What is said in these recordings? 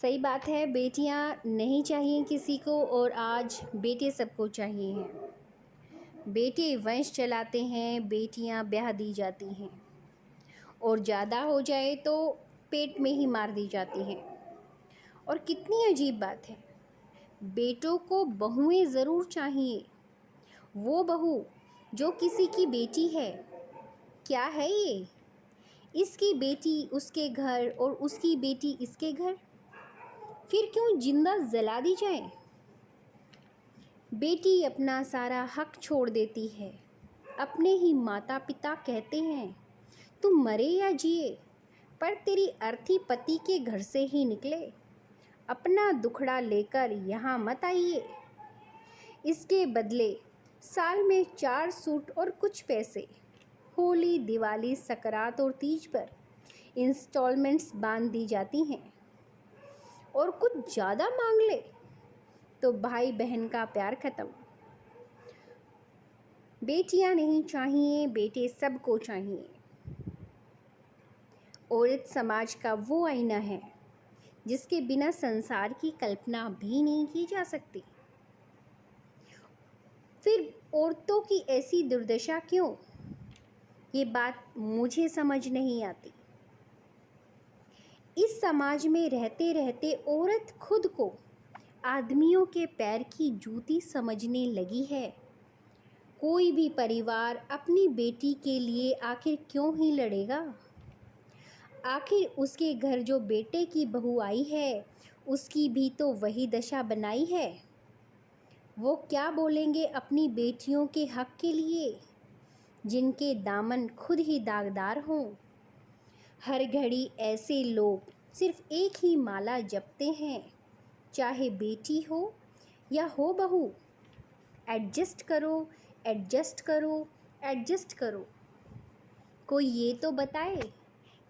सही बात है। बेटियां नहीं चाहिए किसी को और आज बेटे सबको चाहिए हैं। बेटे वंश चलाते हैं, बेटियां ब्याह दी जाती हैं और ज़्यादा हो जाए तो पेट में ही मार दी जाती हैं। और कितनी अजीब बात है, बेटों को बहुएं ज़रूर चाहिए। वो बहू जो किसी की बेटी है, क्या है ये? इसकी बेटी उसके घर और उसकी बेटी इसके घर, फिर क्यों जिंदा जला दी जाए? बेटी अपना सारा हक छोड़ देती है। अपने ही माता पिता कहते हैं तुम मरे या जिए पर तेरी अर्थी पति के घर से ही निकले। अपना दुखड़ा लेकर यहाँ मत आइए। इसके बदले साल में 4 सूट और कुछ पैसे होली, दिवाली, सकरात और तीज पर इंस्टॉलमेंट्स बांध दी जाती हैं। और कुछ ज़्यादा मांग ले तो भाई बहन का प्यार खत्म। बेटियां नहीं चाहिए, बेटे सबको चाहिए। औरत समाज का वो आईना है जिसके बिना संसार की कल्पना भी नहीं की जा सकती। फिर औरतों की ऐसी दुर्दशा क्यों? ये बात मुझे समझ नहीं आती। इस समाज में रहते रहते औरत खुद को आदमियों के पैर की जूती समझने लगी है। कोई भी परिवार अपनी बेटी के लिए आखिर क्यों ही लड़ेगा? आखिर उसके घर जो बेटे की बहू आई है, उसकी भी तो वही दशा बनाई है। वो क्या बोलेंगे अपनी बेटियों के हक के लिए, जिनके दामन खुद ही दागदार हों? हर घड़ी ऐसे लोग सिर्फ एक ही माला जपते हैं, चाहे बेटी हो या हो बहू। एडजस्ट करो, एडजस्ट करो, एडजस्ट करो। कोई ये तो बताए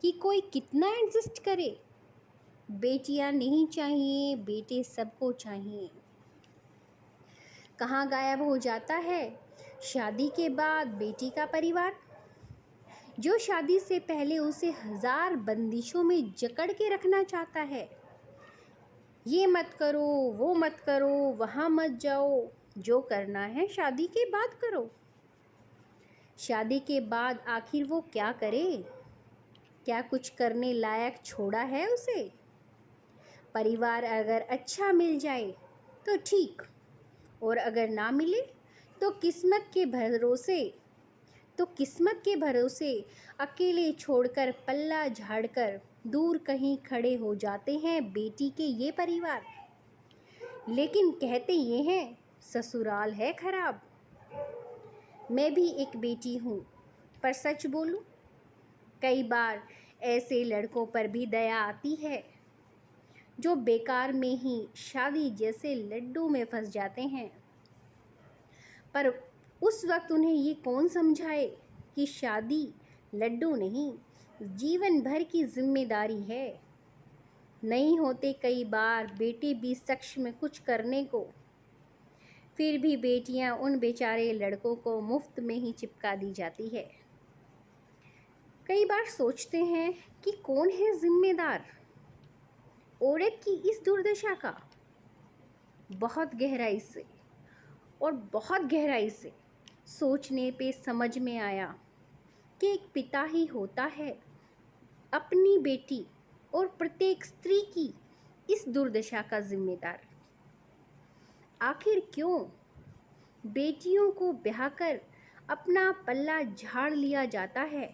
कि कोई कितना एडजस्ट करे। बेटियां नहीं चाहिए, बेटे सबको चाहिए। कहाँ गायब हो जाता है शादी के बाद बेटी का परिवार, जो शादी से पहले उसे 1000 बंदिशों में जकड़ के रखना चाहता है। ये मत करो, वो मत करो, वहाँ मत जाओ, जो करना है शादी के बाद करो। शादी के बाद आखिर वो क्या करे? क्या कुछ करने लायक छोड़ा है उसे? परिवार अगर अच्छा मिल जाए तो ठीक, और अगर ना मिले तो किस्मत के भरोसे अकेले छोड़कर पल्ला झाड़कर दूर कहीं खड़े हो जाते हैं बेटी के ये परिवार। लेकिन कहते ये हैं ससुराल है खराब। मैं भी एक बेटी हूँ, पर सच बोलूँ, कई बार ऐसे लड़कों पर भी दया आती है जो बेकार में ही शादी जैसे लड्डू में फंस जाते हैं। पर उस वक्त उन्हें ये कौन समझाए कि शादी लड्डू नहीं, जीवन भर की जिम्मेदारी है। नहीं होते कई बार बेटे भी सक्षम कुछ करने को, फिर भी बेटियां उन बेचारे लड़कों को मुफ्त में ही चिपका दी जाती है। कई बार सोचते हैं कि कौन है जिम्मेदार औरत की इस दुर्दशा का। बहुत गहराई से सोचने पे समझ में आया कि एक पिता ही होता है अपनी बेटी और प्रत्येक स्त्री की इस दुर्दशा का जिम्मेदार। आखिर क्यों बेटियों को ब्याह कर अपना पल्ला झाड़ लिया जाता है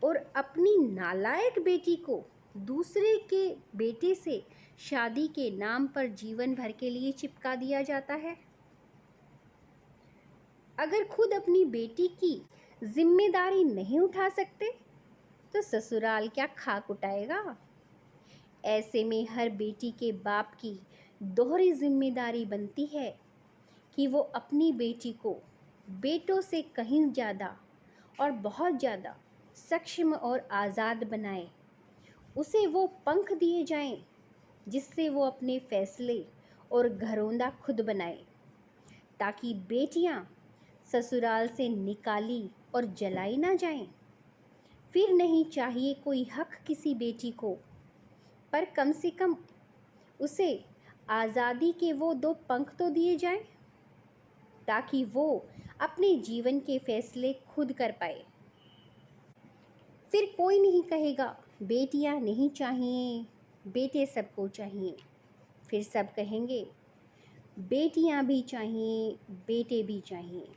और अपनी नालायक बेटी को दूसरे के बेटे से शादी के नाम पर जीवन भर के लिए चिपका दिया जाता है? अगर खुद अपनी बेटी की जिम्मेदारी नहीं उठा सकते तो ससुराल क्या खाक उठाएगा? ऐसे में हर बेटी के बाप की दोहरी जिम्मेदारी बनती है कि वो अपनी बेटी को बेटों से कहीं ज़्यादा और बहुत ज़्यादा सक्षम और आज़ाद बनाए। उसे वो पंख दिए जाएं जिससे वो अपने फैसले और घरौंदा खुद बनाए, ताकि बेटियां ससुराल से निकाली और जलाई ना जाएं। फिर नहीं चाहिए कोई हक किसी बेटी को, पर कम से कम उसे आज़ादी के वो 2 पंख तो दिए जाएं, ताकि वो अपने जीवन के फैसले खुद कर पाए। फिर कोई नहीं कहेगा बेटियां नहीं चाहिए, बेटे सबको चाहिए। फिर सब कहेंगे बेटियां भी चाहिए, बेटे भी चाहिए।